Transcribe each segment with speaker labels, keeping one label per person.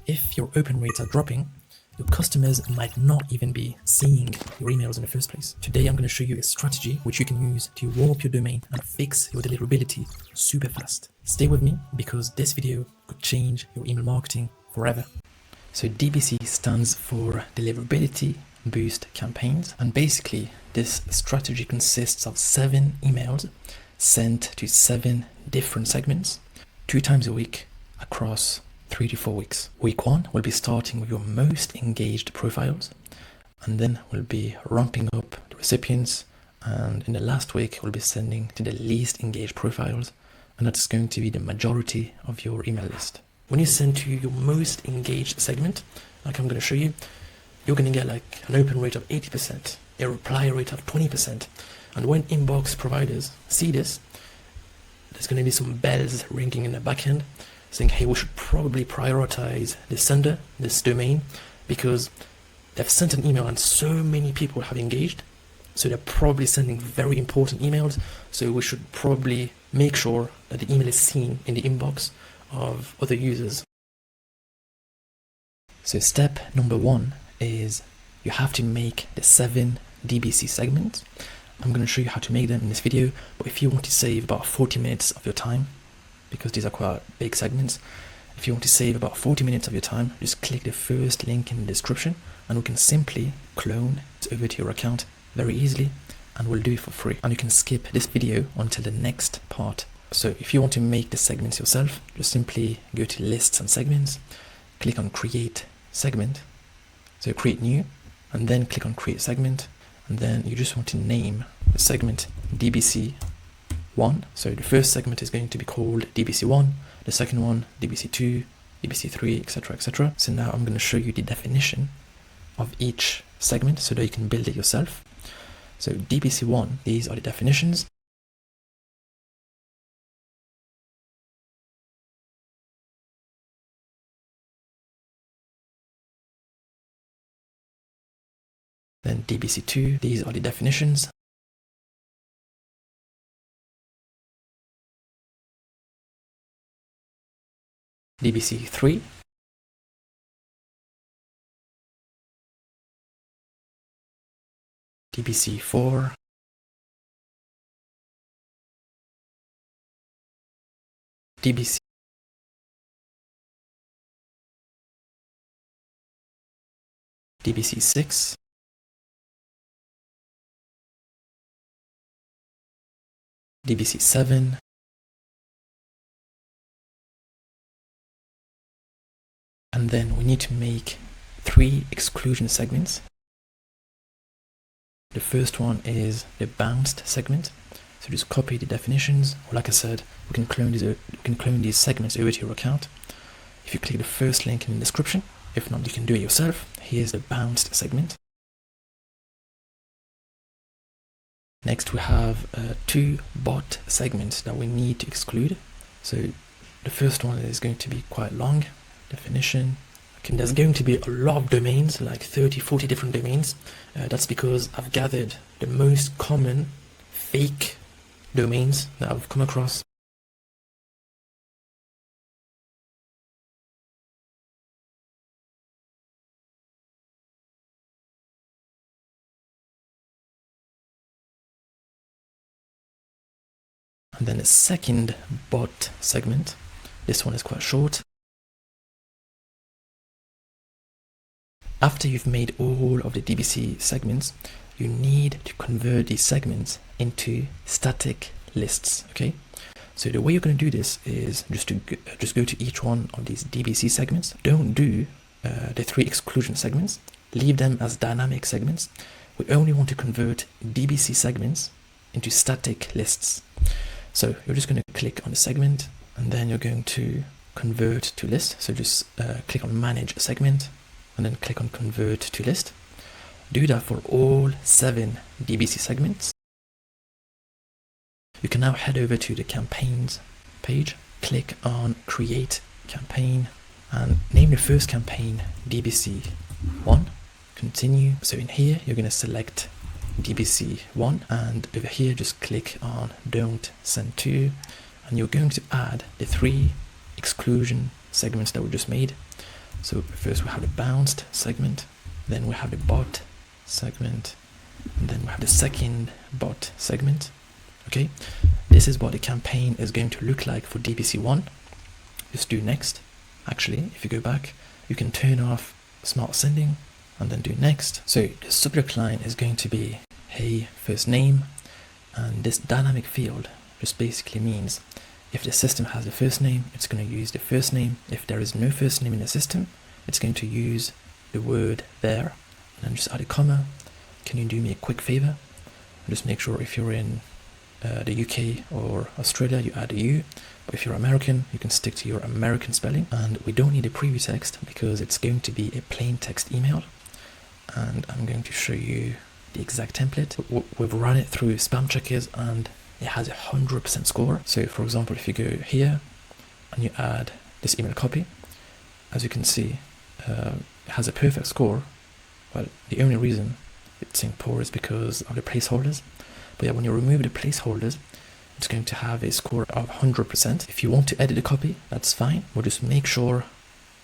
Speaker 1: if your open rates are dropping, your customers might not even be seeing your emails in the first place. Today, I'm going to show you a strategy which you can use to warm up your domain and fix your deliverability super fast. Stay with me because this video could change your email marketing forever. So DBC stands for Deliverability Boost Campaigns, and basically this strategy consists of 7 emails sent to 7 different segments 2 times a week across 3 to 4 weeks. Week 1 will be starting with your most engaged profiles, and then we'll be ramping up the recipients, and in the last week we'll be sending to the least engaged profiles, and that's going to be the majority of your email list. When you send to your most engaged segment, like I'm going to show you, you're going to get like an open rate of 80%, a reply rate of 20%, and when inbox providers see this, there's going to be some bells ringing in the back end saying, hey, we should probably prioritize this sender, this domain, because they've sent an email and so many people have engaged, so they're probably sending very important emails, so we should probably make sure that the email is seen in the inbox of other users. So step number 1 is you have to make the 7 DBC segments. I'm going to show you how to make them in this video, but if you want to save about 40 minutes of your time, because these are quite big segments, if you want to save about 40 minutes of your time, just click the first link in the description and we can simply clone it over to your account very easily, and we'll do it for free. And you can skip this video until the next part. So if you want to make the segments yourself, just simply go to lists and segments, click on create segment, so create new, and then click on create segment, and then you just want to name the segment DBC1. So the first segment is going to be called DBC1, the second one DBC2, DBC3, etc, etc. So now I'm going to show you the definition of each segment so that you can build it yourself. So DBC1, these are the definitions. Then DBC2, these are the definitions. DBC3, DBC4, DBC, DBC6, DBC7, and then we need to make 3 exclusion segments. The first one is the bounced segment. So just copy the definitions, or like I said, we can clone these segments over to your account. If you click the first link in the description, if not, you can do it yourself. Here's the bounced segment. Next, we have 2 bot segments that we need to exclude. So the first one is going to be quite long. Definition. Okay, there's going to be a lot of domains, like 30-40 different domains. That's because I've gathered the most common fake domains that I've come across. And then a second bot segment. This one is quite short. After you've made all of the DBC segments, you need to convert these segments into static lists, okay? So the way you're going to do this is just go to each one of these DBC segments. Don't do the 3 exclusion segments. Leave them as dynamic segments. We only want to convert DBC segments into static lists. So you're just going to click on the segment, and then you're going to convert to list. So just click on manage a segment, and then click on convert to list. Do that for all 7 DBC segments. You can now head over to the campaigns page, click on create campaign, and name the first campaign DBC1, continue. So in here, you're going to select DBC1, and over here, just click on don't send to, and you're going to add the 3 exclusion segments that we just made. So first we have the bounced segment, then we have the bot segment, and then we have the second bot segment. Okay, this is what the campaign is going to look like for DBC1. Just do next. Actually, if you go back, you can turn off smart sending and then do next. So the subject line is going to be hey first name, and this dynamic field just basically means if the system has the first name, it's going to use the first name. If there is no first name in the system, it's going to use the word there, and then just add a comma. Can you do me a quick favor? Just make sure if you're in the UK or Australia, you add a U, but if you're American, you can stick to your American spelling. And we don't need a preview text because it's going to be a plain text email, and I'm going to show you the exact template. We've run it through spam checkers and it has 100% score. So for example, if you go here and you add this email copy, as you can see, it has a perfect score. Well, the only reason it's saying poor is because of the placeholders. But yeah, when you remove the placeholders, it's going to have a score of 100%. If you want to edit the copy, that's fine. We'll just make sure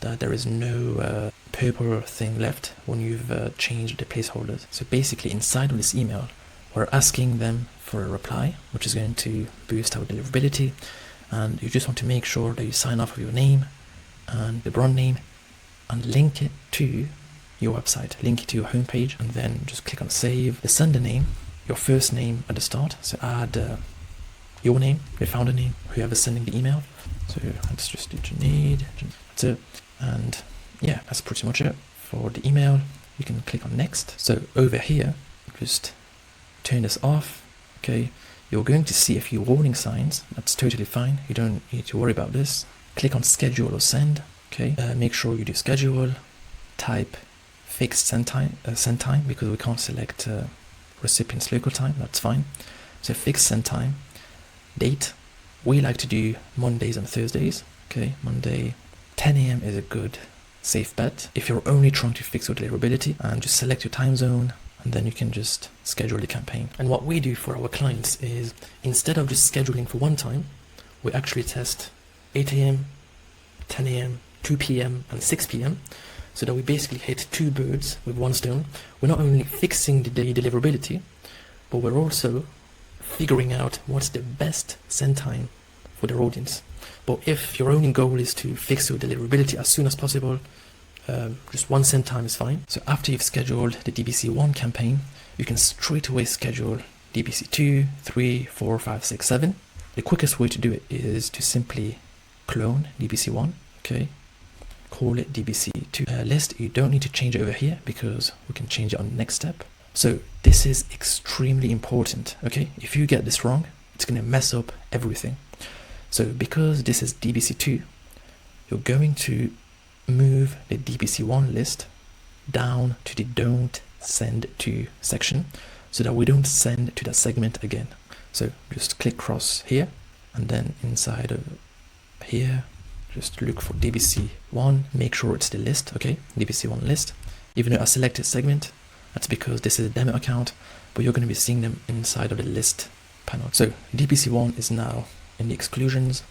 Speaker 1: that there is no purple thing left when you've changed the placeholders. So basically inside of this email, we're asking them for a reply, which is going to boost our deliverability. And you just want to make sure that you sign off with your name and the brand name and link it to your website, link it to your homepage, and then just click on save. The sender name, your first name at the start. So add your name, the founder name, whoever's sending the email. So let's just do Junaid. That's it. And yeah, that's pretty much it for the email. You can click on next. So over here, just turn this off. Okay, you're going to see a few warning signs. That's totally fine. You don't need to worry about this. Click on schedule or send. Okay, make sure you do schedule. Type fixed send time because we can't select recipient's local time. That's fine. So fixed send time. Date. We like to do Mondays and Thursdays. Okay, Monday 10 a.m. is a good safe bet if you're only trying to fix your deliverability, and just select your time zone, and then you can just schedule the campaign. And what we do for our clients is, instead of just scheduling for one time, we actually test 8 a.m., 10 a.m., 2 p.m. and 6 p.m. so that we basically hit two birds with one stone. We're not only fixing the deliverability, but we're also figuring out what's the best send time for their audience. But if your only goal is to fix your deliverability as soon as possible, just one send time is fine. So after you've scheduled the DBC1 campaign, you can straight away schedule DBC2, 3, 4, 5, 6, 7. The quickest way to do it is to simply clone DBC1, okay? Call it DBC2 list. You don't need to change it over here because we can change it on the next step. So this is extremely important, okay? If you get this wrong, it's going to mess up everything. So because this is DBC2, you're going to move the DBC1 list down to the don't send to section so that we don't send to that segment again. So just click cross here, and then inside of here, just look for DBC1, make sure it's the list, okay? DBC1 list. Even though I selected segment, that's because this is a demo account, but you're going to be seeing them inside of the list panel. So DBC1 is now in the exclusions.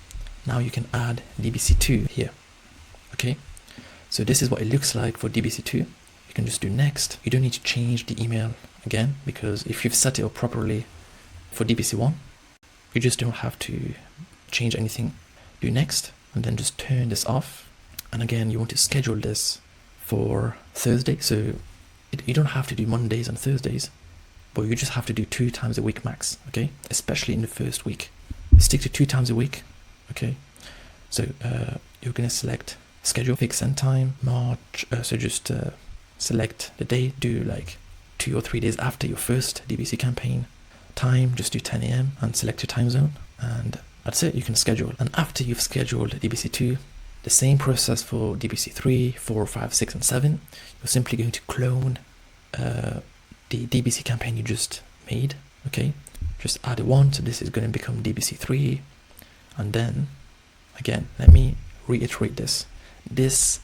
Speaker 1: Now you can add DBC2 here, okay? So this is what it looks like for DBC2. You can just do next. You don't need to change the email again, because if you've set it up properly for DBC1, you just don't have to change anything. Do next, and then just turn this off. And again, you want to schedule this for Thursday. So you don't have to do Mondays and Thursdays, but you just have to do 2 times a week max, okay? Especially in the first week. Stick to 2 times a week, okay? So you're going to select schedule, fix send time, March. So just select the day, do like 2 or 3 days after your first DBC campaign. Time, just do 10 a.m. and select your time zone. And that's it, you can schedule. And after you've scheduled DBC2, the same process for DBC3, 4, 5, 6, and 7. You're simply going to clone the DBC campaign you just made, okay? Just add a 1, so this is going to become DBC3. And then, again, let me reiterate this. This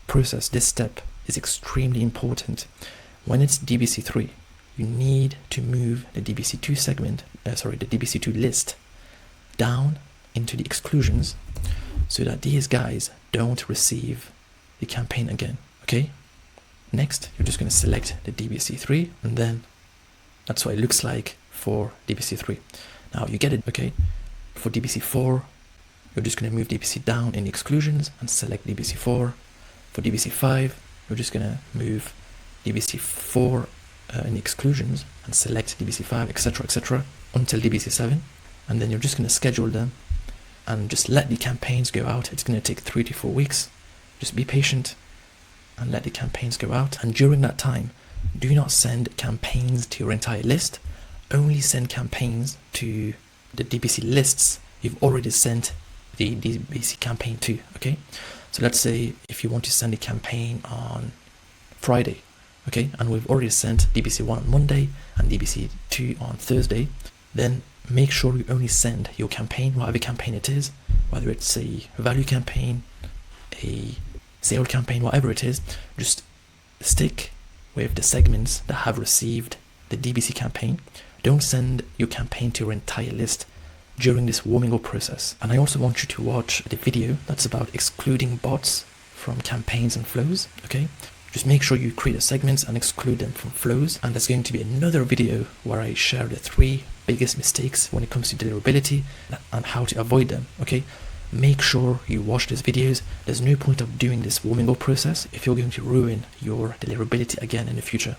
Speaker 1: process, this step is extremely important. When it's DBC3, you need to move the DBC2 segment, the DBC2 list down into the exclusions so that these guys don't receive the campaign again. Okay, next you're just going to select the DBC3, and then that's what it looks like for DBC3. Now you get it. Okay, for DBC4 you're just going to move DBC down in the exclusions and select DBC4. For DBC5 you're just going to move DBC4 in the exclusions and select DBC5, etc, etc, until DBC7, and then you're just going to schedule them and just let the campaigns go out. It's going to take 3 to 4 weeks. Just be patient and let the campaigns go out, and during that time do not send campaigns to your entire list. Only send campaigns to the DBC lists you've already sent the DBC campaign to. Okay, so let's say if you want to send a campaign on Friday, okay, and we've already sent DBC1 on Monday and DBC2 on Thursday, then make sure you only send your campaign, whatever campaign it is, whether it's a value campaign, a sale campaign, whatever it is, just stick with the segments that have received the DBC campaign. Don't send your campaign to your entire list during this warming up process. And I also want you to watch the video that's about excluding bots from campaigns and flows. Okay, just make sure you create the segments and exclude them from flows. And there's going to be another video where I share the 3 biggest mistakes when it comes to deliverability and how to avoid them. Okay, make sure you watch these videos. There's no point of doing this warming up process if you're going to ruin your deliverability again in the future.